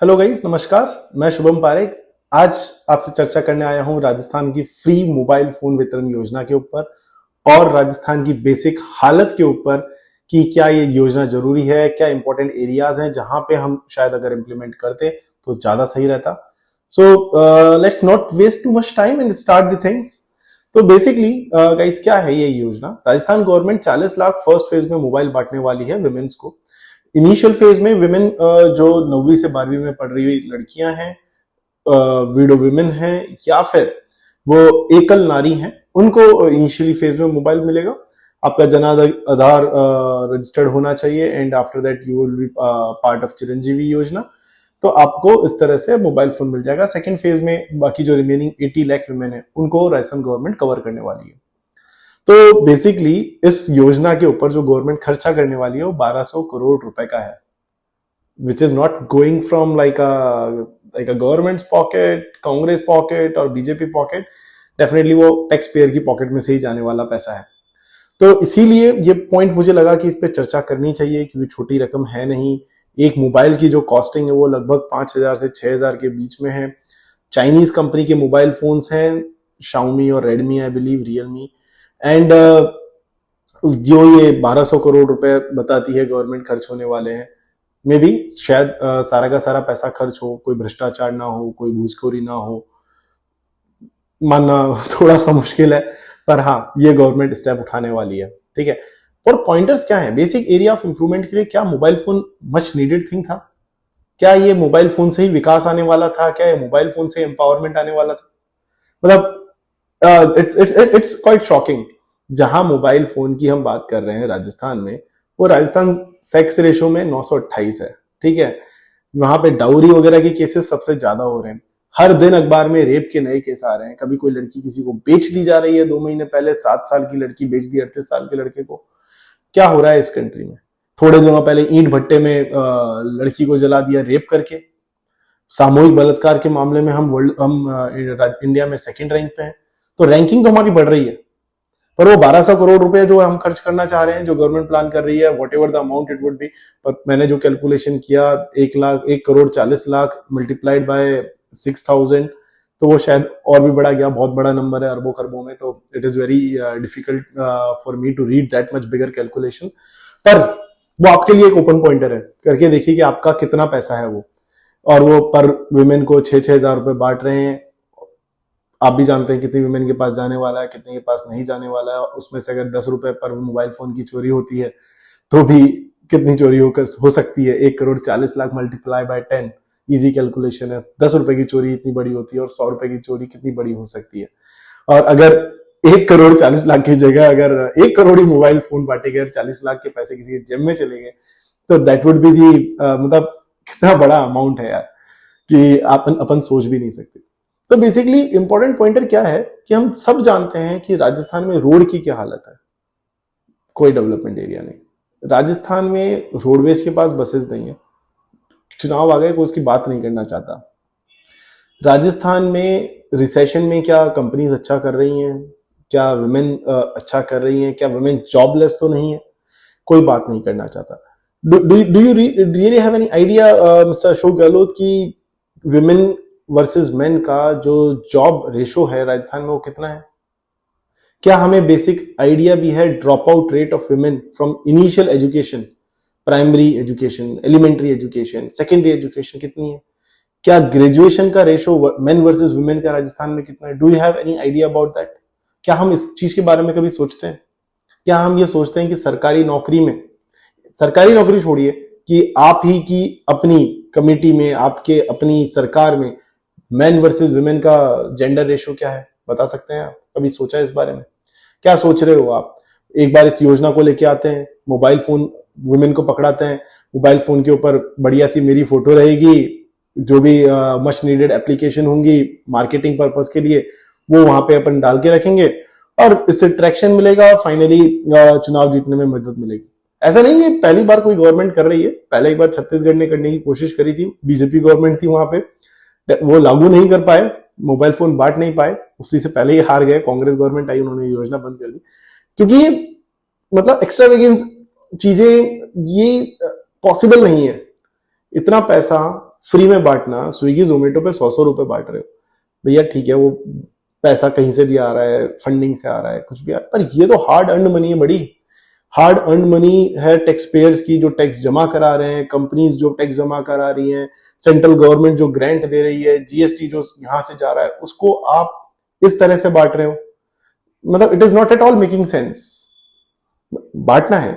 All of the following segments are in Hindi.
हेलो गाइस, नमस्कार। मैं शुभम पारेख। आज आपसे चर्चा करने आया हूं राजस्थान की फ्री मोबाइल फोन वितरण योजना के ऊपर और राजस्थान की बेसिक हालत के ऊपर कि क्या ये योजना जरूरी है, क्या इंपॉर्टेंट एरियाज हैं जहां पे हम शायद अगर इम्प्लीमेंट करते तो ज्यादा सही रहता। So let's not waste too much time and start the things. तो बेसिकली गाइस, क्या है ये योजना? Rajasthan government 40 lakh first phase में मोबाइल बांटने वाली है विमेन्स को। इनिशियल फेज में विमेन जो 9वीं से 12वीं में पढ़ रही हुई लड़कियां हैं, विडो विमेन हैं, या फिर वो एकल नारी हैं, उनको इनिशियली फेज में मोबाइल मिलेगा। आपका जन आधार रजिस्टर्ड होना चाहिए and after that you will be part of Chiranjeevi योजना। तो आपको इस तरह से मोबाइल फोन मिल जाएगा। सेकंड फेज में बाकी जो रिमेनिंग 80 लाख विमेन है उनको राजस्थान गवर्नमेंट कवर करने वाली है। तो बेसिकली इस योजना के ऊपर जो गवर्नमेंट खर्चा करने वाली है वो 1200 करोड़ रुपए का है, which is not going from like a government pocket, Congress pocket और बीजेपी पॉकेट। डेफिनेटली वो टैक्स पेयर की पॉकेट में से ही जाने वाला पैसा है। तो इसीलिए ये पॉइंट मुझे लगा कि इस पर चर्चा करनी चाहिए, क्योंकि छोटी रकम है नहीं। एक मोबाइल की जो कॉस्टिंग है वो लगभग 5,000 से 6,000 के बीच में है। चाइनीज कंपनी के मोबाइल फोन्स हैं, शाओमी और Redmi, I believe Realme. And जो ये 1200 करोड़ रुपए बताती है गवर्नमेंट खर्च होने वाले हैं, मे बी शायद सारा का सारा पैसा खर्च हो, कोई भ्रष्टाचार ना हो, कोई घूसखोरी ना हो, मानना थोड़ा सा मुश्किल है। पर हाँ, ये गवर्नमेंट स्टेप उठाने वाली है। ठीक है। और पॉइंटर्स क्या है बेसिक एरिया ऑफ इंप्रूवमेंट के लिए? क्या mobile phone much needed thing था? क्या ये मोबाइल फोन से ही विकास आने वाला था? क्या ये मोबाइल फोन से एम्पावरमेंट आने वाला था? मतलब इट्स क्वाइट शॉकिंग। जहां मोबाइल फोन की हम बात कर रहे हैं राजस्थान में, वो राजस्थान सेक्स रेशो में 928 है। ठीक है। वहां पे डाउरी वगैरह के केसेस सबसे ज्यादा हो रहे हैं। हर दिन अखबार में रेप के नए केस आ रहे हैं। कभी कोई लड़की किसी को बेच दी जा रही है, 2 महीने पहले 7 साल की लड़की बेच दी 38 साल के लड़के को। क्या हो रहा है इस कंट्री में? थोड़े दिनों पहले ईंट भट्टे में लड़की को जला दिया रेप करके। सामूहिक बलात्कार के मामले में हम इंडिया में सेकंड रैंक पे हैं। तो रैंकिंग तो हमारी बढ़ रही है, पर वो 1200 करोड़ रुपए जो हम खर्च करना चाह रहे हैं, जो गवर्नमेंट प्लान कर रही है, what ever the amount it would be. पर मैंने जो कैलकुलेशन किया, 1,40,40,00,000 मल्टीप्लाइड बाय 6,000, तो वो शायद और भी बड़ा गया। बहुत बड़ा नंबर है, अरबों खरबों में। तो it is very difficult for me to read that much bigger calculation. पर वो आपके लिए एक ओपन पॉइंटर है, करके देखिए कि आपका कितना पैसा है वो। और वो पर वुमेन को 6,000 रुपए बांट रहे हैं। आप भी जानते हैं कितनी वुमेन के पास जाने वाला है, कितने के पास नहीं जाने वाला है। उसमें से अगर 10 रुपए पर मोबाइल फोन की चोरी होती है तो भी कितनी चोरी होकर हो सकती है? 1,40,40,00,000 मल्टीप्लाई बाय 10, इजी कैलकुलेशन है। 10 रुपए की चोरी इतनी बड़ी होती है और 100 रुपए की चोरी कितनी बड़ी हो सकती है? और अगर 1,40,40,00,000 की जगह अगर 1 करोड़ ही मोबाइल फोन बांटे गए और 40 लाख के पैसे किसी के जेब में चले गए, तो दैट वुड बी दी मतलब कितना बड़ा अमाउंट है यार, कि अपन सोच भी नहीं सकते। तो बेसिकली इंपॉर्टेंट पॉइंटर क्या है कि हम सब जानते हैं कि राजस्थान में रोड की क्या हालत है। कोई डेवलपमेंट एरिया नहीं राजस्थान में। रोडवेज के पास बसेस नहीं है। चुनाव आ गए, कोई उसकी बात नहीं करना चाहता। राजस्थान में रिसेशन में क्या कंपनीज अच्छा कर रही हैं? क्या वुमेन अच्छा कर रही हैं? क्या वुमेन जॉबलेस तो नहीं है? कोई बात नहीं करना चाहता। Do you really have any idea mister Ashok Gehlot की विमेन वर्सेस मेन का जो जॉब रेशो है राजस्थान में वो कितना है? क्या हमें बेसिक आइडिया भी है drop out rate of women from initial education, primary education, elementary education, secondary education कितनी है? क्या ग्रेजुएशन का रेशो मेन वर्सेस वुमेन का राजस्थान में कितना है? Do you have any idea about that? क्या हम इस चीज के बारे में कभी सोचते हैं? क्या हम ये सोचते हैं कि सरकारी नौकरी में, सरकारी नौकरी छोड़िए, कि आप ही की अपनी कमेटी में, आपके अपनी सरकार में मैन वर्सेस वुमेन का जेंडर रेशो क्या है? बता सकते हैं आप? कभी सोचा है इस बारे में? क्या सोच रहे हो आप? एक बार इस योजना को लेके आते हैं, मोबाइल फोन वुमेन को पकड़ाते हैं, मोबाइल फोन के ऊपर बढ़िया सी मेरी फोटो रहेगी, जो भी मच नीडेड एप्लीकेशन होंगी मार्केटिंग पर्पस के लिए, वो वहां पे अपन डाल के रखेंगे और इससे ट्रैक्शन मिलेगा, फाइनली चुनाव जीतने में मदद मिलेगी। ऐसा नहीं है पहली बार कोई गवर्नमेंट कर रही है। पहले एक बार छत्तीसगढ़ ने करने की कोशिश करी थी, बीजेपी गवर्नमेंट थी वहां पे, वो लागू नहीं कर पाए, मोबाइल फोन बांट नहीं पाए, उसी से पहले ही हार गए। कांग्रेस गवर्नमेंट आई, उन्होंने योजना बंद कर दी, क्योंकि ये मतलब एक्स्ट्रावेगेंस चीजें ये पॉसिबल नहीं है। इतना पैसा फ्री में बांटना, स्विगी जोमेटो पे 100-100 रुपए बांट रहे हो भैया, ठीक है, वो पैसा कहीं से भी आ रहा है, फंडिंग से आ रहा है, कुछ भी आ रहा है, पर ये तो हार्ड अर्न मनी है, बड़ी हार्ड अर्न मनी है टैक्स पेयर्स की, जो टैक्स जमा करा रहे हैं, कंपनीज जो टैक्स जमा करा रही हैं, सेंट्रल गवर्नमेंट जो ग्रांट दे रही है, जीएसटी जो यहां से जा रहा है, उसको आप इस तरह से बांट रहे हो। मतलब it is not at all making sense. बांटना है,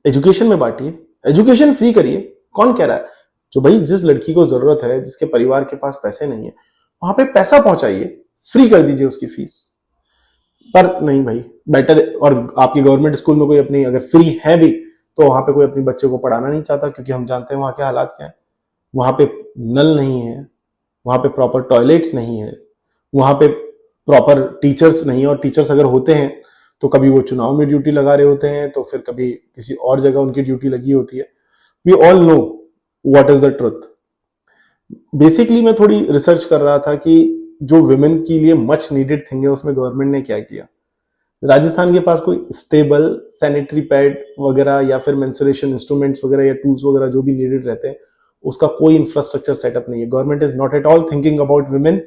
एजुकेशन में बांटिए, एजुकेशन फ्री करिए, कौन कह रहा है? जो भाई जिस लड़की को जरूरत है, जिसके परिवार के पास पैसे नहीं है, वहां पे पैसा पहुंचाइए, फ्री कर दीजिए उसकी फीस। पर नहीं भाई, बेटर, और आपकी गवर्नमेंट स्कूल में कोई अपनी अगर फ्री है भी तो वहां पे कोई अपने बच्चे को पढ़ाना नहीं चाहता, क्योंकि हम जानते हैं वहां के हालात क्या है। वहां पे नल नहीं है, वहां पे प्रॉपर टॉयलेट्स नहीं है, वहां पे प्रॉपर टीचर्स नहीं है, और टीचर्स अगर होते हैं तो कभी वो चुनाव में ड्यूटी लगा रहे होते हैं, तो फिर कभी किसी और जगह उनकी ड्यूटी लगी होती है। We all know what is the truth. Basically मैं थोड़ी रिसर्च कर रहा था कि जो विमेन के लिए मच नीडेड थिंग है, उसमें गवर्नमेंट ने क्या किया। राजस्थान के पास कोई स्टेबल सैनिटरी पैड वगैरह या फिर मेंस्ट्रुएशन इंस्ट्रूमेंट्स वगैरह या टूल्स वगैरह जो भी नीडेड रहते हैं, उसका कोई इंफ्रास्ट्रक्चर सेटअप नहीं है। Government is not at all thinking about women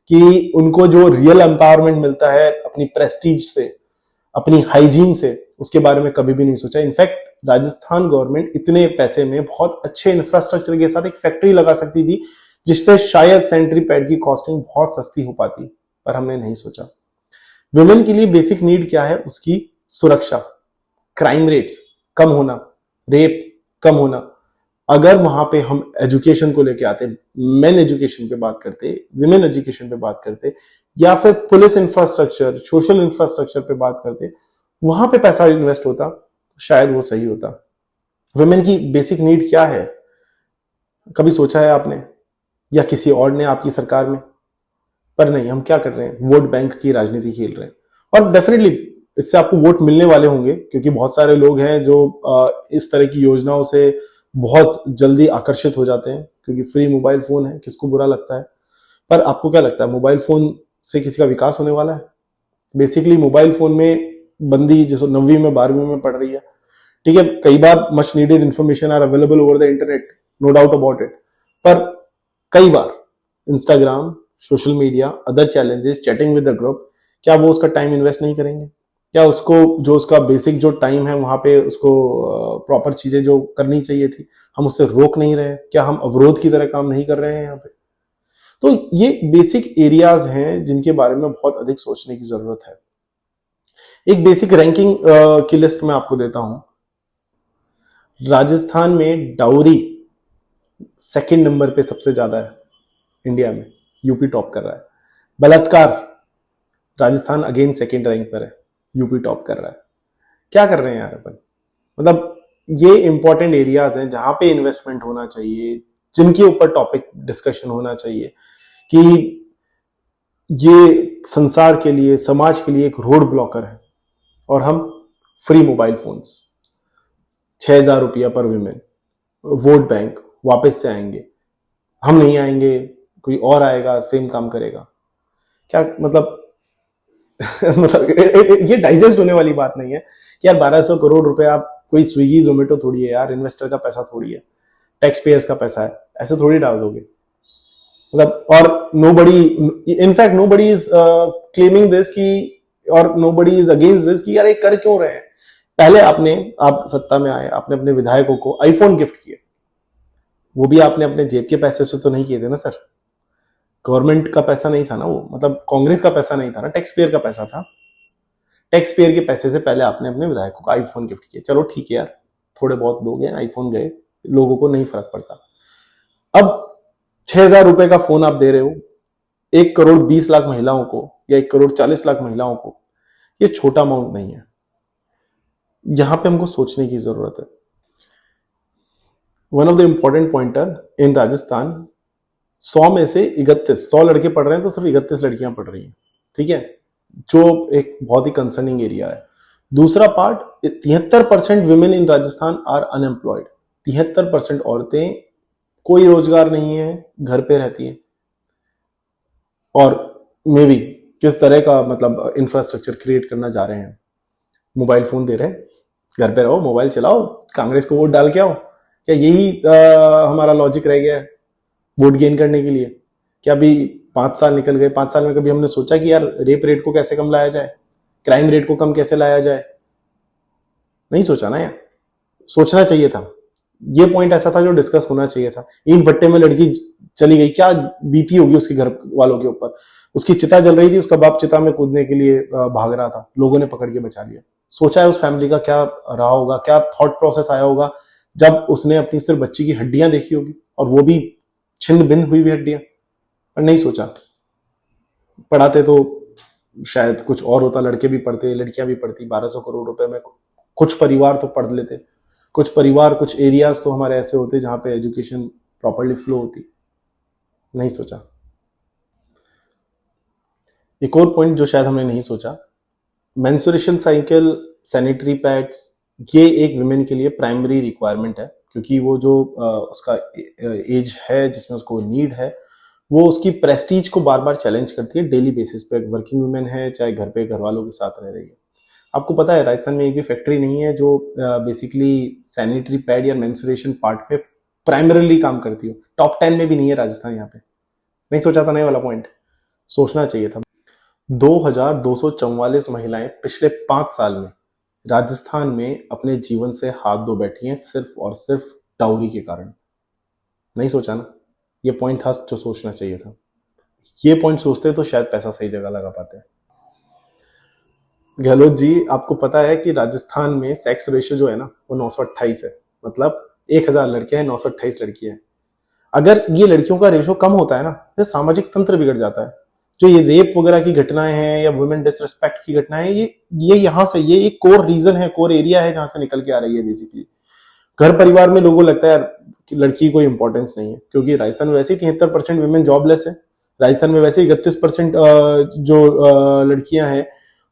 कि उनको जो रियल एम्पावरमेंट मिलता है अपनी प्रेस्टीज से, अपनी हाइजीन से, उसके बारे में कभी भी नहीं सोचा। इनफैक्ट राजस्थान गवर्नमेंट इतने पैसे में बहुत अच्छे इंफ्रास्ट्रक्चर के साथ एक फैक्ट्री लगा सकती थी, जिससे शायद सैनिटरी पैड की कॉस्टिंग बहुत सस्ती हो पाती, पर हमने नहीं सोचा। वुमेन के लिए बेसिक नीड क्या है? उसकी सुरक्षा, क्राइम रेट्स कम होना, रेप कम होना। अगर वहां पे हम एजुकेशन को लेके आते, मेन एजुकेशन पे बात करते, विमेन एजुकेशन पे बात करते, या फिर पुलिस इंफ्रास्ट्रक्चर, सोशल इंफ्रास्ट्रक्चर पे बात करते, वहां पे पैसा इन्वेस्ट होता तो शायद वो सही होता। वुमेन की बेसिक नीड क्या है, कभी सोचा है आपने, या किसी और ने आपकी सरकार में? पर नहीं, हम क्या कर रहे हैं, वोट बैंक की राजनीति खेल रहे हैं। और डेफिनेटली इससे आपको वोट मिलने वाले होंगे, क्योंकि बहुत सारे लोग हैं जो इस तरह की योजनाओं से बहुत जल्दी आकर्षित हो जाते हैं, क्योंकि फ्री मोबाइल फोन है, किसको बुरा लगता है। पर आपको क्या लगता है, मोबाइल फोन से किसी का विकास होने वाला है? बेसिकली मोबाइल फोन में बंदी जैसे 9वीं में 12वीं में पढ़ रही है, ठीक है, कई बार much needed information are available over the internet, no doubt about it, पर कई बार Instagram, social media, other challenges, chatting with the group, क्या वो उसका टाइम इन्वेस्ट नहीं करेंगे? क्या उसको जो उसका बेसिक जो टाइम है वहां पे उसको प्रॉपर चीजें जो करनी चाहिए थी, हम उससे रोक नहीं रहे हैं? क्या हम अवरोध की तरह काम नहीं कर रहे हैं यहाँ पे? तो ये बेसिक एरियाज हैं जिनके बारे में बहुत अधिक सोचने की जरूरत है। एक बेसिक रैंकिंग की लिस्ट मैं आपको देता हूं। राजस्थान में डाउरी सेकंड नंबर पे सबसे ज्यादा है इंडिया में, यूपी टॉप कर रहा है। बलात्कार, राजस्थान अगेन सेकंड रैंक पर है, यूपी टॉप कर रहा है। क्या कर रहे हैं यार अपन? मतलब ये इंपॉर्टेंट एरियाज हैं जहां पे इन्वेस्टमेंट होना चाहिए, जिनके ऊपर टॉपिक डिस्कशन होना चाहिए, कि ये संसार के लिए, समाज के लिए एक रोड ब्लॉकर है। और हम फ्री मोबाइल फोन्स, 6,000 रुपया पर विमेन, वोट बैंक, वापस से आएंगे, हम नहीं आएंगे, कोई और आएगा, सेम काम करेगा। क्या मतलब मतलब ये डाइजेस्ट होने वाली बात नहीं है कि यार 1200 करोड़ रुपए, आप कोई स्विगी जोमेटो थोड़ी है यार, इन्वेस्टर का पैसा थोड़ी है, टैक्स पेयर्स का पैसा है, ऐसे थोड़ी डाल दोगे। मतलब, और nobody, in fact nobody is claiming this कि, और नोबडी इज अगेंस्ट दिस कि यार ये कर क्यों रहे हैं। पहले आप सत्ता में आए, आपने अपने विधायकों को आईफोन गिफ्ट किए, वो भी आपने अपने जेब के पैसे से तो नहीं किए थे ना सर, गवर्नमेंट का पैसा नहीं था ना वो, मतलब कांग्रेस का पैसा नहीं था ना, टैक्स पेयर का पैसा था। टैक्स पेयर के पैसे से पहले आपने अपने विधायकों को आईफोन गिफ्ट किया। चलो ठीक है यार, थोड़े बहुत लोग हैं, आईफोन गए, लोगों को नहीं फर्क पड़ता। अब 6,000 रुपए का फोन आप दे रहे हो 1,20,00,000 महिलाओं को, या 1,40,00,000 महिलाओं को, ये छोटा अमाउंट नहीं है। यहां पे हमको सोचने की जरूरत है। One of the important pointer इन राजस्थान, 100 में से 1 लड़के पढ़ रहे हैं तो सिर्फ 31 लड़कियां पढ़ रही हैं, ठीक है, जो एक बहुत ही कंसर्निंग एरिया है। दूसरा part, 73% women in Rajasthan are unemployed. 73% औरतें, कोई रोजगार नहीं है, घर पे रहती हैं। और मे बी किस तरह का मतलब इंफ्रास्ट्रक्चर क्रिएट करना जा रहे हैं, मोबाइल फोन दे रहे हैं, घर पे रहो, मोबाइल चलाओ, कांग्रेस को वोट डाल के आओ, क्या यही हमारा लॉजिक रह गया है? वोट गेन करने के लिए? क्या अभी 5 साल निकल गए, 5 साल में कभी हमने सोचा कि यार रेप रेट को कैसे कम लाया जाए, क्राइम रेट को कम कैसे लाया जाए? नहीं सोचा ना यार। सोचना चाहिए था। ये पॉइंट ऐसा था जो डिस्कस होना चाहिए था। ईंट भट्टे में लड़की चली गई, क्या बीती होगी उसके घर वालों के ऊपर। उसकी चिता जल रही थी, उसका बाप चिता में कूदने के लिए भाग रहा था, लोगों ने पकड़ के बचा लिया। सोचा है उस फैमिली का क्या रहा होगा, क्या थॉट प्रोसेस आया होगा जब उसने अपनी सिर्फ बच्ची की हड्डियां देखी होगी, और वो भी छिन्न भिन्न हुई हुई हड्डियां। पर नहीं सोचा। पढ़ाते तो शायद कुछ और होता, लड़के भी पढ़ते, लड़कियां भी पढ़ती। 1200 करोड़ रुपए में कुछ परिवार तो पढ़ लेते, कुछ परिवार, कुछ एरियाज तो हमारे ऐसे होते जहां पे एजुकेशन प्रॉपरली फ्लो होती। नहीं सोचा। एक और पॉइंट जो शायद हमने नहीं सोचा, मेंस्ट्रुएशन साइकिल, सैनिटरी पैड्स, ये एक वुमेन के लिए प्राइमरी रिक्वायरमेंट है, क्योंकि वो जो उसका एज है जिसमें उसको नीड है, वो उसकी प्रेस्टीज को बार बार चैलेंज करती है डेली बेसिस पे। वर्किंग वुमेन है, चाहे घर पे घर वालों के साथ रह रही है। आपको पता है राजस्थान में एक भी फैक्ट्री नहीं है जो बेसिकली सैनिटरी पैड या मेंस्ट्रुएशन पार्ट पे प्राइमरीली काम करती हो। टॉप 10 में भी नहीं है राजस्थान यहाँ पे। नहीं सोचा था ना ये वाला पॉइंट? सोचना चाहिए था। 2244 महिलाएं पिछले 5 साल में राजस्थान में अपने जीवन से हाथ धो बैठी हैं, सिर्फ और सिर्फ डाउरी के कारण। नहीं सोचा ना? ये पॉइंट था जो सोचना चाहिए था। ये पॉइंट सोचते तो शायद पैसा सही जगह लगा पाते हैं। गहलोत जी, आपको पता है कि राजस्थान में सेक्स रेशियो जो है ना, वो 928 है। मतलब 1000 लड़के हैं, 928 लड़कियां हैं। अगर ये लड़कियों का रेशियो कम होता है ना, तो सामाजिक तंत्र बिगड़ जाता है। जो ये रेप वगैरह की घटनाएं हैं या वुमेन डिसरिस्पेक्ट की घटनाएं, ये यहाँ से, ये एक कोर रीजन है, कोर एरिया है जहां से निकल के आ रही है बेसिकली। घर परिवार में लोगों को लगता है यार कि लड़की कोई इंपॉर्टेंस नहीं है, क्योंकि राजस्थान में वैसे ही 73% वुमेन जॉबलेस है। राजस्थान में वैसे ही 31% जो लड़कियां हैं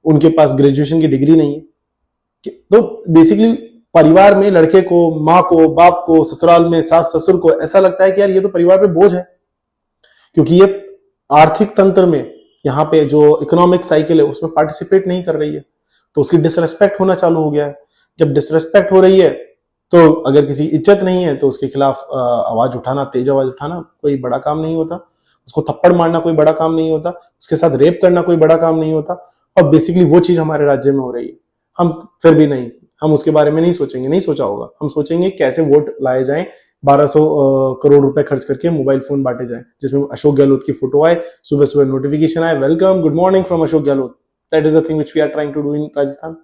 उनके पास ग्रेजुएशन की डिग्री नहीं है। तो बेसिकली परिवार में लड़के को, माँ को, बाप को, ससुराल में सास ससुर को ऐसा लगता है कि यार ये तो परिवार पे बोझ है, क्योंकि ये आर्थिक तंत्र में, यहाँ पे जो इकोनॉमिक साइकिल है उसमें पार्टिसिपेट नहीं कर रही है। तो उसकी डिसरेस्पेक्ट होना चालू हो गया है। जब डिसरेस्पेक्ट हो रही है तो अगर किसी इज्जत नहीं है तो उसके खिलाफ आवाज उठाना, तेज आवाज उठाना कोई बड़ा काम नहीं होता। उसको थप्पड़ मारना कोई बड़ा काम नहीं होता। उसके साथ रेप करना कोई बड़ा काम नहीं होता। और बेसिकली वो चीज हमारे राज्य में हो रही है। हम फिर भी नहीं, हम उसके बारे में नहीं सोचेंगे, नहीं सोचा होगा। हम सोचेंगे कैसे वोट लाए जाएं, 1200 करोड़ रुपए खर्च करके मोबाइल फोन बांटे जाएं, जिसमें अशोक गहलोत की फोटो आए, सुबह सुबह नोटिफिकेशन आए, welcome, good morning from Ashok Gehlot. That is the thing which we are trying to do in Rajasthan.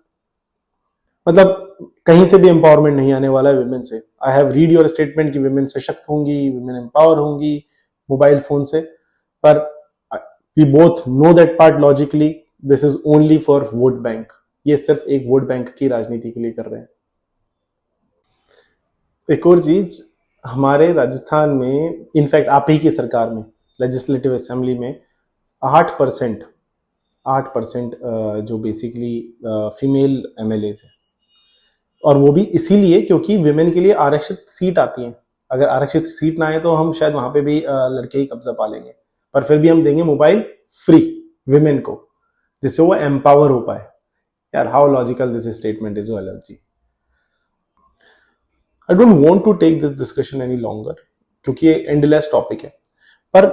मतलब कहीं से भी एम्पावरमेंट नहीं आने वाला है विमेन से। I have read your statement कि विमेन सशक्त होंगी, विमेन एम्पावर होंगी मोबाइल फोन से, पर we both know that part logically this is only for vote bank. ये सिर्फ एक वोट बैंक की राजनीति के लिए कर रहे हैं। एक और चीज, हमारे राजस्थान में, इनफैक्ट आप ही की सरकार में, लेजिस्लेटिव असेंबली में 8% जो बेसिकली फीमेल एमएलएज है। और वो भी इसीलिए क्योंकि विमेन के लिए आरक्षित सीट आती हैं। अगर आरक्षित सीट ना आए तो हम शायद वहां पे भी लड़के ही कब्जा पा लेंगे, पर फिर भी हम देंगे मोबाइल फ्री विमेन को, जिससे वो एम्पावर हो पाए। यार how logical this statement is जी। I don't want to take this discussion any longer, क्योंकि ये एंडलेस टॉपिक है। पर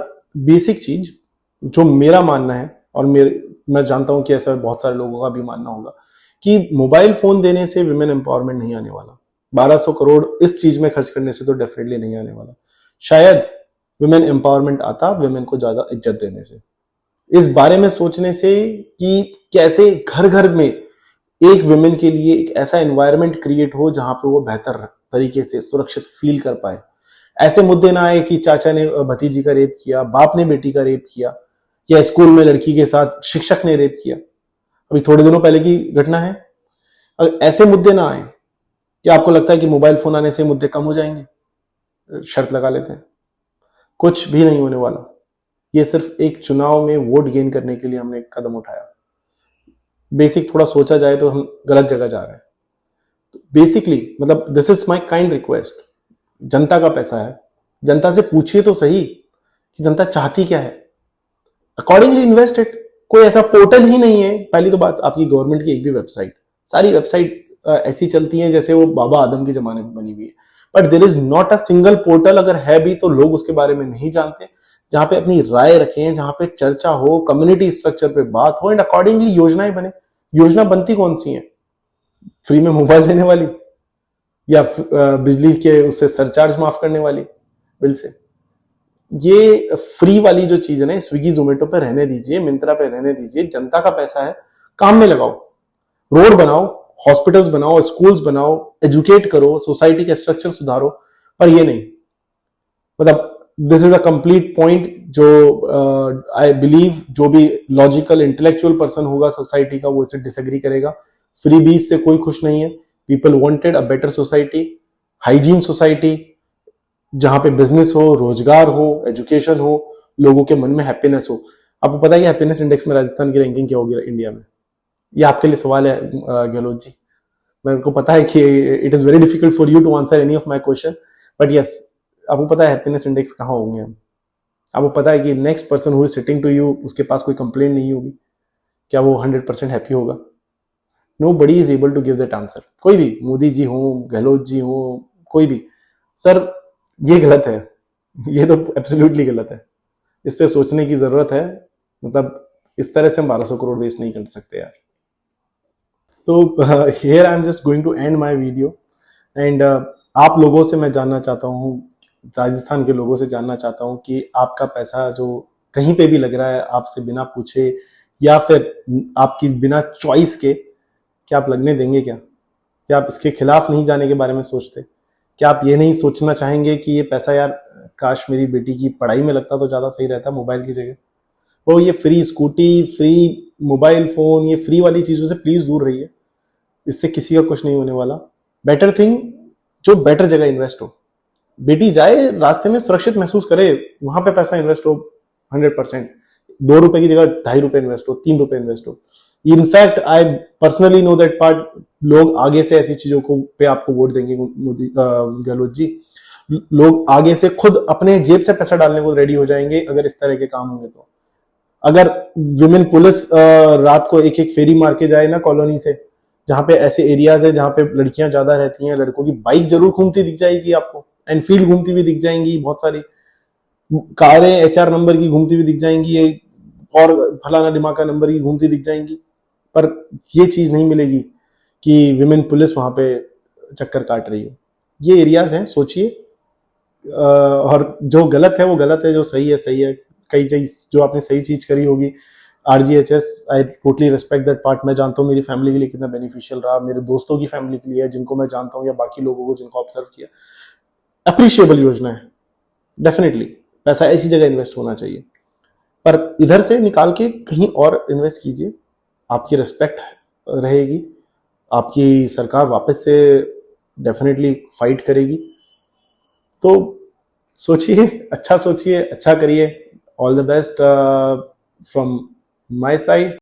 बेसिक चीज जो मेरा मानना है, और मैं जानता हूं कि ऐसा बहुत सारे लोगों का भी मानना होगा, कि मोबाइल फोन देने से विमेन एम्पावरमेंट नहीं आने वाला। 1200 करोड़ इस चीज में खर्च करने से तो डेफिनेटली नहीं आने वाला। शायद विमेन एम्पावरमेंट आता विमेन को ज्यादा इज्जत देने से, इस बारे में सोचने से कि कैसे घर घर में एक विमेन के लिए एक ऐसा एनवायरनमेंट क्रिएट हो जहां पे वो बेहतर तरीके से सुरक्षित फील कर पाए। ऐसे मुद्दे ना आए कि चाचा ने भतीजी का रेप किया, बाप ने बेटी का रेप किया, या स्कूल में लड़की के साथ शिक्षक ने रेप किया। अभी थोड़े दिनों पहले की घटना है। अगर ऐसे मुद्दे ना आए, क्या आपको लगता है कि मोबाइल फोन आने से मुद्दे कम हो जाएंगे? शर्त लगा लेते हैं, कुछ भी नहीं होने वाला। ये सिर्फ एक चुनाव में वोट गेन करने के लिए हमने एक कदम उठाया। बेसिक थोड़ा सोचा जाए तो हम गलत जगह जा रहे हैं। बेसिकली मतलब this is my kind request, जनता का पैसा है, जनता से पूछिए तो सही कि जनता चाहती क्या है, अकॉर्डिंगली इन्वेस्ट इट। कोई ऐसा पोर्टल ही नहीं है। पहली तो बात, आपकी गवर्नमेंट की एक भी वेबसाइट, सारी वेबसाइट ऐसी चलती हैं जैसे वो बाबा आदम के जमाने में बनी हुई है। But there is not a single portal, अगर है भी तो लोग उसके बारे में नहीं जानते, जहां पे अपनी राय रखें, जहां पे चर्चा हो, कम्युनिटी स्ट्रक्चर पे बात हो एंड अकॉर्डिंगली योजनाएं बने। योजना बनती कौन सी है? फ्री में मोबाइल देने वाली, या बिजली के उससे सरचार्ज माफ करने वाली बिल से? ये फ्री वाली जो चीज है ना, स्विगी जोमेटो पे रहने दीजिए, मिंत्रा पे रहने दीजिए, जनता का पैसा है, काम में लगाओ, रोड बनाओ, हॉस्पिटल्स बनाओ, स्कूल्स बनाओ, एजुकेट करो, सोसाइटी के स्ट्रक्चर सुधारो। पर ये नहीं, मतलब this is a complete point जो आई बिलीव जो भी लॉजिकल इंटेलेक्चुअल पर्सन होगा सोसाइटी का वो इसे डिसएग्री करेगा। फ्री बीज से कोई खुश नहीं है। People wanted a better society, hygiene society, जहां पे बिजनेस हो, रोजगार हो, एजुकेशन हो, लोगों के मन में हैप्पीनेस हो। आपको पता है कि हैप्पीनेस इंडेक्स में राजस्थान की रैंकिंग क्या होगी इंडिया में? ये आपके लिए सवाल है गहलोत जी। मेरे को पता है कि it is very difficult for you to answer any of my question, but yes, आपको पता है हैप्पीनेस इंडेक्स कहाँ होंगे हम? आपको पता है कि next person who is sitting to you, उसके पास कोई कंप्लेंट नहीं होगी, क्या वो 100% हैप्पी होगा? Nobody is able to give that answer. कोई भी, मोदी जी हो, गहलोत जी हो, कोई भी, सर ये गलत है, ये तो एब्सोल्युटली गलत है। इस पे सोचने की जरूरत है। मतलब इस तरह से हम 1200 करोड़ वेस्ट नहीं कर सकते यार। तो here I am just going to end my video एंड आप लोगों से मैं जानना चाहता हूँ, राजस्थान के लोगों से जानना चाहता हूँ कि आपका पैसा जो कहीं पे भी लग रहा है आपसे बिना पूछे या फिर आपकी बिना चॉइस के, क्या आप लगने देंगे? क्या आप इसके खिलाफ नहीं जाने के बारे में सोचते? क्या आप ये नहीं सोचना चाहेंगे कि ये पैसा यार काश मेरी बेटी की पढ़ाई में लगता तो ज्यादा सही रहता मोबाइल की जगह? वो ये free scooty, free mobile phone, ये फ्री वाली चीजों से प्लीज दूर रहिए। इससे किसी का कुछ नहीं होने वाला। बेटर थिंग, जो बेटर जगह इन्वेस्ट हो। बेटी जाए रास्ते में सुरक्षित महसूस करे, वहां पे पैसा इन्वेस्ट हो 100%। 2 रुपए की जगह 2.5 रुपए इन्वेस्ट हो, 3 रुपए इन्वेस्ट हो। In fact I personally know that part, लोग आगे से ऐसी चीजों को पे आपको वोट देंगे मोदी गहलोत जी। लोग आगे से खुद अपने जेब से पैसा डालने को रेडी हो जाएंगे अगर इस तरह के काम होंगे तो। अगर विमेन पुलिस रात को एक एक फेरी मार के जाए ना कॉलोनी से, जहां पे ऐसे एरियाज है जहां पे लड़कियां ज्यादा रहती हैं, लड़कों की बाइक जरूर घूमती दिख जाएगी आपको, एनफील्ड घूमती हुई दिख जाएंगी, बहुत सारी कारें HR नंबर की घूमती हुई दिख जाएंगी, और फलाना दिमाग का नंबर की घूमती दिख जाएंगी। पर ये चीज नहीं मिलेगी कि विमेन पुलिस वहां पे चक्कर काट रही हो। ये एरियाज हैं, सोचिए। और जो गलत है वो गलत है, जो सही है सही है। कई चीज जो आपने सही चीज करी होगी, RGHS, I totally respect that part. मैं जानता हूँ मेरी फैमिली के लिए कितना बेनिफिशियल रहा, मेरे दोस्तों की फैमिली के लिए, जिनको मैं जानता हूँ, या बाकी लोगों को जिनको ऑब्जर्व किया। अप्रिशिएबल योजना है, डेफिनेटली। पैसा ऐसी जगह इन्वेस्ट होना चाहिए, पर इधर से निकाल के कहीं और इन्वेस्ट कीजिए, आपकी रिस्पेक्ट रहेगी, आपकी सरकार वापस से डेफिनेटली फाइट करेगी। तो सोचिए, अच्छा सोचिए, अच्छा करिए। All the best from my side.